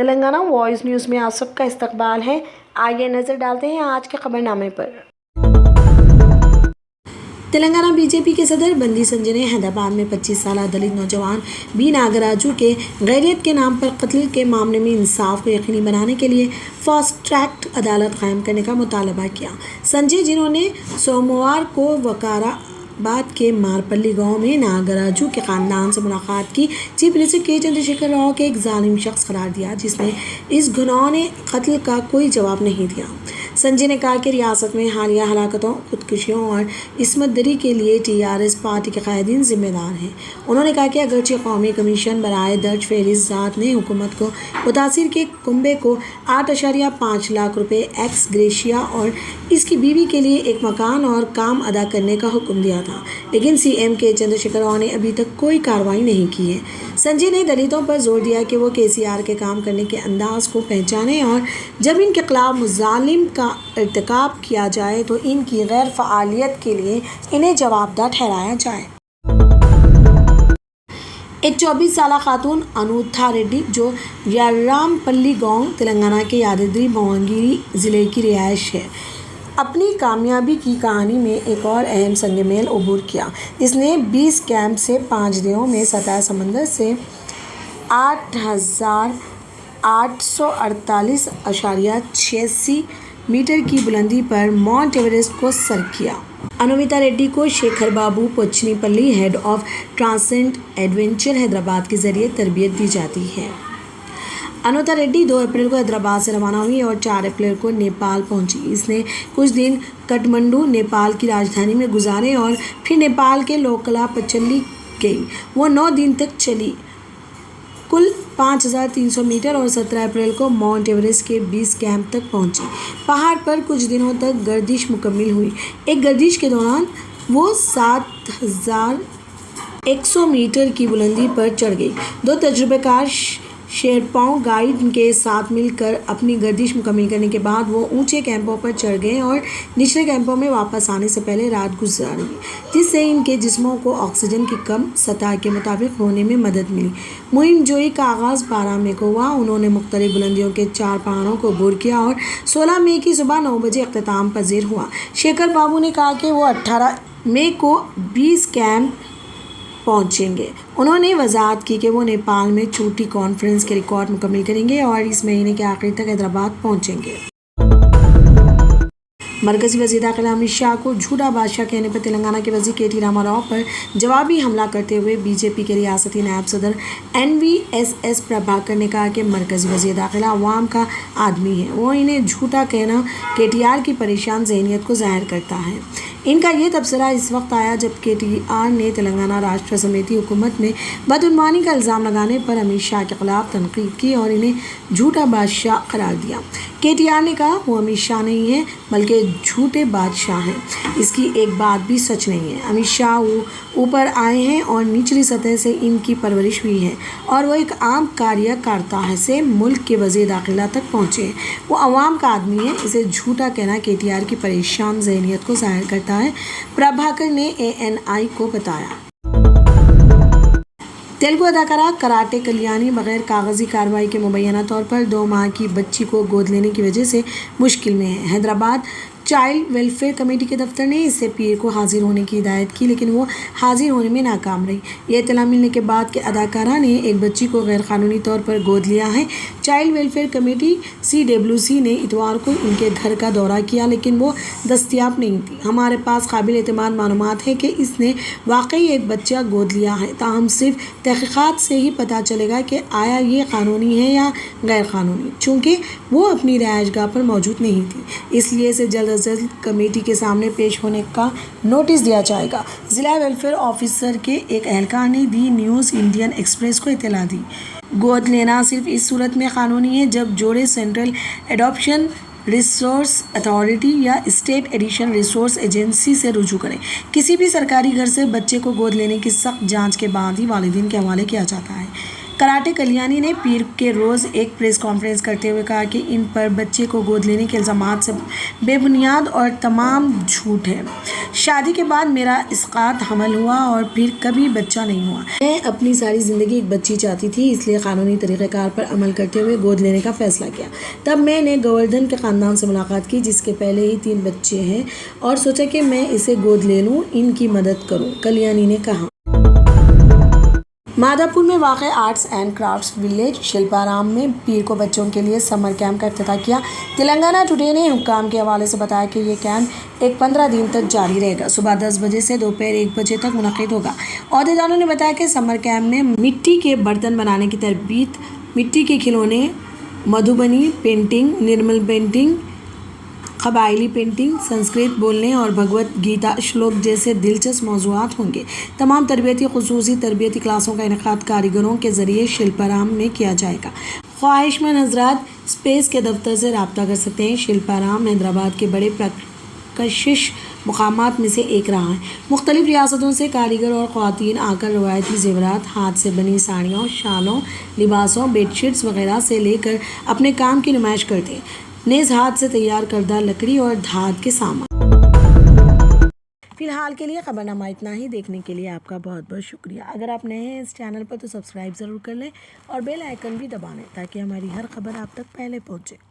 Telangana voice news میں آپ سب کا استقبال ہے۔ آئیے نظر ڈالتے ہیں آج کے خبر نامے پر۔ تلنگانہ بی جے پی کے صدر بندی سنجے نے حیدرآباد میں 25 سالہ دلت نوجوان بی ناگراجو کے غیریت کے نام پر قتل کے معاملے میں انصاف کو یقینی بنانے کے لیے فاسٹ ٹریک عدالت قائم کرنے کا مطالبہ کیا۔ سنجے، جنہوں نے سوموار کو وقار آباد کے مارپلی گاؤں میں ناگراجو کے خاندان سے ملاقات کی، چیف منسٹر کے چندر شیکھر راؤ کے ایک ظالم شخص قرار دیا جس نے اس گھناؤنے قتل کا کوئی جواب نہیں دیا۔ سنجے نے کہا کہ ریاست میں حالیہ ہلاکتوں، خودکشیوں اور عصمت دری کے لیے TRS پارٹی کے قائدین ذمہ دار ہیں۔ انہوں نے کہا کہ اگرچہ قومی کمیشن برائے درج فہرست ذات نے حکومت کو متاثر کے کنبے کو 8.5 لاکھ روپے ایکس گریشیا اور اس کی بیوی کے لیے ایک مکان اور کام ادا کرنے کا حکم دیا تھا، لیکن CM کے چندر شیکھر راؤ نے ابھی تک کوئی کارروائی نہیں کی ہے۔ سنجے نے دلتوں پر زور دیا کہ وہ KCR کے کام کرنے کے انداز کو پہچانیں اور جب ان کے خلاف مظالم کا ارتکاب کیا جائے تو ان کی غیر فعالیت کے لیے انہیں جواب دہ ٹھہرایا جائے۔ ایک 24 سالہ خاتون انوتھا ریڈی، جو یارام پلی گاؤں، تلنگانہ کے یادگری بھوونگیری ضلع کی رہائش ہے، اپنی کامیابی کی کہانی میں ایک اور اہم سنگ میل عبور کیا۔ اس نے بیس کیمپ سے 5 دنوں میں سطح سمندر سے 8,848.86 میٹر کی بلندی پر ماؤنٹ ایوریسٹ کو سر کیا۔ انویتا ریڈی کو Shekhar Babu Puchanipalli head of transcend adventure Hyderabad کے ذریعے تربیت دی جاتی ہے۔ انویتا ریڈی 2 اپریل کو حیدرآباد سے روانہ ہوئی اور 4 اپریل کو نیپال پہنچی۔ اس نے کچھ دن کٹھمنڈو، نیپال کی راجدھانی میں گزارے اور پھر نیپال کے لوکلا پچلی گئی۔ وہ 9 دن تک چلی، کل 5,300 میٹر، اور 17 اپریل کو ماؤنٹ ایوریسٹ کے بیس کیمپ تک پہنچی۔ پہاڑ پر کچھ دنوں تک گردش مکمل ہوئی۔ ایک گردش کے دوران وہ 7,100 میٹر کی بلندی پر چڑھ گئی۔ 2 تجربہ کار شیرپاؤں گائیڈ کے ساتھ مل کر اپنی گردش مکمل کرنے کے بعد وہ اونچے کیمپوں پر چڑھ گئے اور نچلے کیمپوں میں واپس آنے سے پہلے رات گزاری، جس سے ان کے جسموں کو آکسیجن کی کم سطح کے مطابق ہونے میں مدد ملی۔ مہم جوئی کا آغاز 12 مئی کو ہوا۔ انہوں نے مختلف بلندیوں کے 4 پہاڑوں کو عبور کیا اور 16 مئی کی صبح 9 بجے اختتام پذیر ہوا۔ شیکھر بابو نے کہا کہ وہ 18 مئی کو 20 کیمپ پہنچیں گے۔ انہوں نے وضاحت کی کہ وہ نیپال میں چوٹی کانفرنس کے ریکارڈ مکمل کریں گے اور اس مہینے کے آخر تک حیدرآباد پہنچیں گے۔ مرکزی وزیر داخلہ امت شاہ کو جھوٹا بادشاہ کہنے پر تلنگانہ کے وزیر KT راما راؤ پر جوابی حملہ کرتے ہوئے BJP کے ریاستی نائب صدر NVSS پربھاکر نے کہا کہ مرکزی وزیر داخلہ عوام کا آدمی ہے، وہ انہیں جھوٹا کہنا KTR کی پریشان ذہنیت کو ظاہر کرتا ہے۔ ان کا یہ تبصرہ اس وقت آیا جب KTR نے تلنگانہ راشٹر سمیتی حکومت میں بدعنوانی کا الزام لگانے پر امت شاہ کے خلاف تنقید کی اور انہیں جھوٹا بادشاہ قرار دیا۔ KTR نے کہا وہ امت شاہ نہیں ہے بلکہ جھوٹے بادشاہ ہیں۔ اس کی ایک بات بھی سچ نہیں ہے۔ امت شاہ اوپر آئے ہیں اور نچلی سطح سے ان کی پرورش ہوئی ہے اور وہ ایک عام کاریہ کرتا سے ملک کے وزیر داخلہ تک پہنچے ہیں۔ وہ عوام کا آدمی ہے۔ اسے جھوٹا کہنا KTR کی پریشان ذہنیت کو ظاہر کرتا ہے، پربھاکر نے ANI کو بتایا۔ تیلگو اداکارہ کراٹے کلیانی بغیر کاغذی کارروائی کے مبینہ طور پر 2 ماہ کی بچی کو گود لینے کی وجہ سے مشکل میں ہے۔ حیدرآباد چائلڈ ویلفیئر کمیٹی کے دفتر نے اس سے پیر کو حاضر ہونے کی ہدایت کی، لیکن وہ حاضر ہونے میں ناکام رہی۔ یہ اطلاع ملنے کے بعد کہ اداکارہ نے ایک بچی کو غیر قانونی طور پر گود لیا ہے، چائلڈ ویلفیئر کمیٹی CWC نے اتوار کو ان کے گھر کا دورہ کیا، لیکن وہ دستیاب نہیں تھی۔ ہمارے پاس قابل اعتماد معلومات ہے کہ اس نے واقعی ایک بچہ گود لیا ہے، تاہم صرف تحقیقات سے ہی پتہ چلے گا کہ آیا یہ قانونی ہے یا غیر قانونی، چونکہ وہ اپنی رہائش گاہ پر موجود نہیں تھی، اس لیے اسے جلد از جلد کمیٹی کے سامنے پیش ہونے کا نوٹس دیا جائے گا۔ ضلع ویلفیئر آفیسر کے ایک اہلکار نے دی نیوز انڈین ایکسپریس کو اطلاع دی۔ گود لینا صرف اس صورت میں قانونی ہے جب جوڑے سینٹرل ایڈاپشن ریسورس اتھارٹی یا اسٹیٹ ایڈیشن ریسورس ایجنسی سے رجوع کریں۔ کسی بھی سرکاری گھر سے بچے کو گود لینے کی سخت جانچ کے بعد ہی والدین کے حوالے کیا جاتا ہے۔ کراٹے کلیانی نے پیر کے روز ایک پریس کانفرنس کرتے ہوئے کہا کہ ان پر بچے کو گود لینے کے الزامات سے بے بنیاد اور تمام جھوٹ ہے۔ شادی کے بعد میرا اسقاط حمل ہوا اور پھر کبھی بچہ نہیں ہوا۔ میں اپنی ساری زندگی ایک بچی چاہتی تھی، اس لیے قانونی طریقہ کار پر عمل کرتے ہوئے گود لینے کا فیصلہ کیا۔ تب میں نے گوردھن کے خاندان سے ملاقات کی جس کے پہلے ہی 3 بچے ہیں اور سوچا کہ میں اسے گود لے لوں، ان کی مدد کروں، کلیانی نے کہا۔ مادھا پور میں واقع آرٹس اینڈ کرافٹس ولیج شلپارام میں پیر کو بچوں کے لیے سمر کیمپ کا افتتاح کیا۔ تلنگانہ ٹوڈے نے حکام کے حوالے سے بتایا کہ یہ کیمپ 15 دن تک جاری رہے گا، صبح 10 بجے سے دوپہر 1 بجے تک منعقد ہوگا۔ عہدیداروں نے بتایا کہ سمر کیمپ میں مٹی کے برتن بنانے کی تربیت، مٹی کے کھلونے، مدھوبنی پینٹنگ، نرمل پینٹنگ، قبائلی پینٹنگ، سنسکرت بولنے اور بھگوت گیتا شلوک جیسے دلچسپ موضوعات ہوں گے۔ تمام تربیتی خصوصی تربیتی کلاسوں کا انعقاد کاریگروں کے ذریعے شلپارام میں کیا جائے گا۔ خواہش مند حضرات اسپیس کے دفتر سے رابطہ کر سکتے ہیں۔ شلپارام حیدرآباد کے بڑے پرکشش مقامات میں سے ایک رہا ہے۔ مختلف ریاستوں سے کاریگر اور خواتین آ کر روایتی زیورات، ہاتھ سے بنی ساڑیوں، شالوں، لباسوں، بیڈ شیٹس وغیرہ سے لے کر اپنے کام کی نمائش کرتے ہیں، نیز ہاتھ سے تیار کردہ لکڑی اور دھات کے سامان۔ فی الحال کے لیے خبرنامہ اتنا ہی۔ دیکھنے کے لیے آپ کا بہت بہت شکریہ۔ اگر آپ نئے ہیں اس چینل پر تو سبسکرائب ضرور کر لیں اور بیل آئیکن بھی دبا لیں تاکہ ہماری ہر خبر آپ تک پہلے پہنچے۔